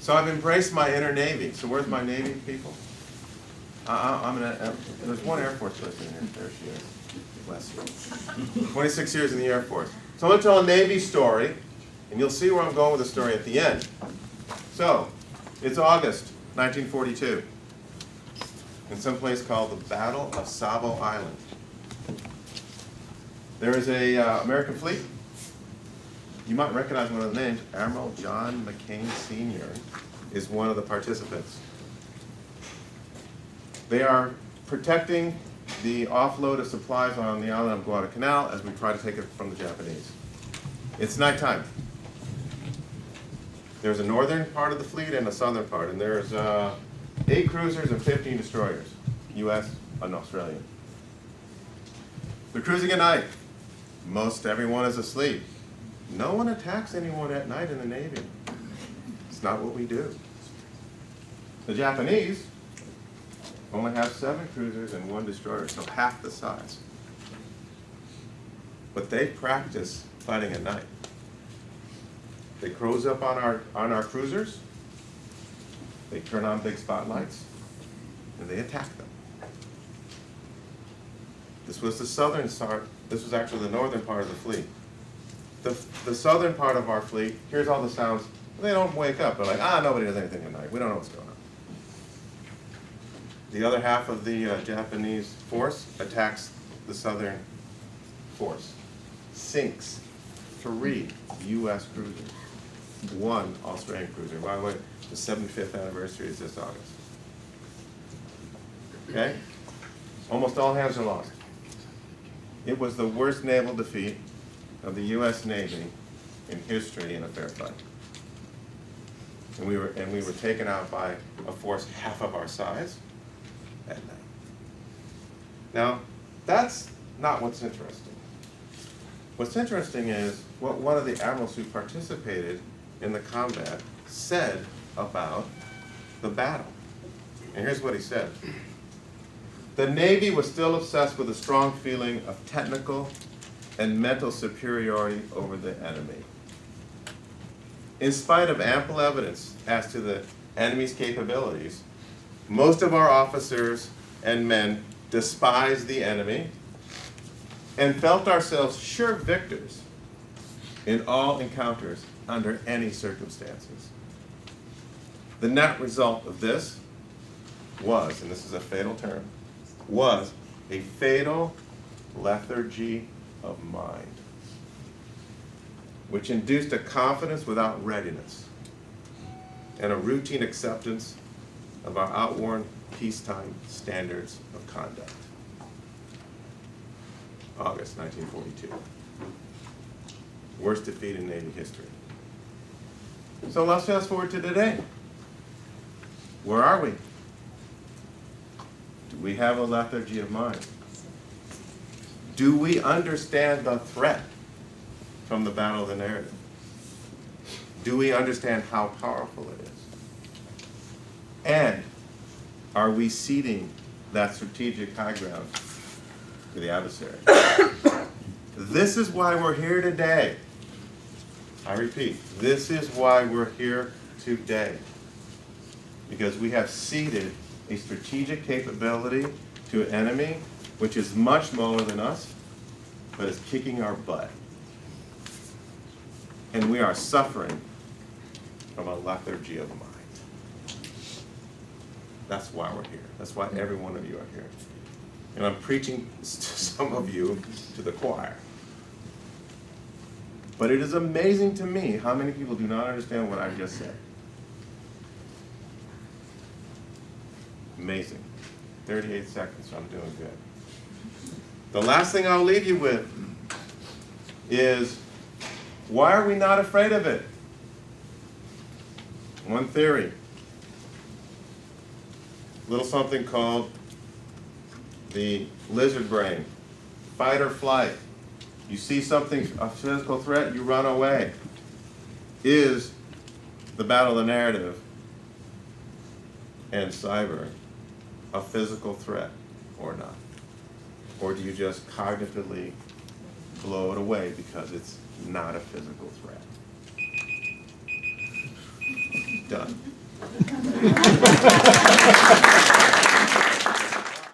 So I've embraced my inner Navy. So where's my Navy, people? There's one Air Force person here. There she is. Bless you. 26 years in the Air Force. So I'm going to tell a Navy story, and you'll see where I'm going with the story at the end. So, it's August 1942, in some place called the Battle of Savo Island. There is a American fleet. You might recognize one of the names. Admiral John McCain Sr. is one of the participants. They are protecting the offload of supplies on the island of Guadalcanal as we try to take it from the Japanese. It's nighttime. There's a northern part of the fleet and a southern part, and there's 8 cruisers and 15 destroyers, U.S. and Australian. They're cruising at night. Most everyone is asleep. No one attacks anyone at night in the Navy. It's not what we do. The Japanese only have 7 cruisers and 1 destroyer, so half the size. But they practice fighting at night. They cruise up on our cruisers, they turn on big spotlights, and they attack them. This was the southern part. This was actually the northern part of the fleet. The southern part of our fleet hears all the sounds. They don't wake up. They're like, nobody does anything at night. We don't know what's going on. The other half of the Japanese force attacks the southern force, sinks 3 U.S. cruisers, 1 Australian cruiser. By the way, the 75th anniversary is this August. Okay? Almost all hands are lost. It was the worst naval defeat of the U.S. Navy in history in a fair fight. And we were taken out by a force half of our size at night. Now, that's not what's interesting. What's interesting is what one of the admirals who participated in the combat said about the battle. And here's what he said. The Navy was still obsessed with a strong feeling of technical and mental superiority over the enemy. In spite of ample evidence as to the enemy's capabilities, most of our officers and men despised the enemy and felt ourselves sure victors in all encounters under any circumstances. The net result of this was, and this is a fatal term, was a fatal lethargy of mind, which induced a confidence without readiness and a routine acceptance of our outworn peacetime standards of conduct. August 1942. Worst defeat in Navy history. So let's fast forward to today. Where are we? Do we have a lethargy of mind? Do we understand the threat from the battle of the narrative? Do we understand how powerful it is? And are we ceding that strategic high ground to the adversary? This is why we're here today. I repeat, this is why we're here today. Because we have ceded a strategic capability to an enemy which is much smaller than us, but is kicking our butt. And we are suffering from a lethargy of mind. That's why we're here. That's why every one of you are here. And I'm preaching to some of you to the choir. But it is amazing to me how many people do not understand what I just said. Amazing. 38 seconds, so I'm doing good. The last thing I'll leave you with is, why are we not afraid of it? One theory. Little something called the lizard brain. Fight or flight. You see something, a physical threat, you run away. Is the battle of the narrative and cyber a physical threat or not? Or do you just cognitively blow it away because it's not a physical threat? Done.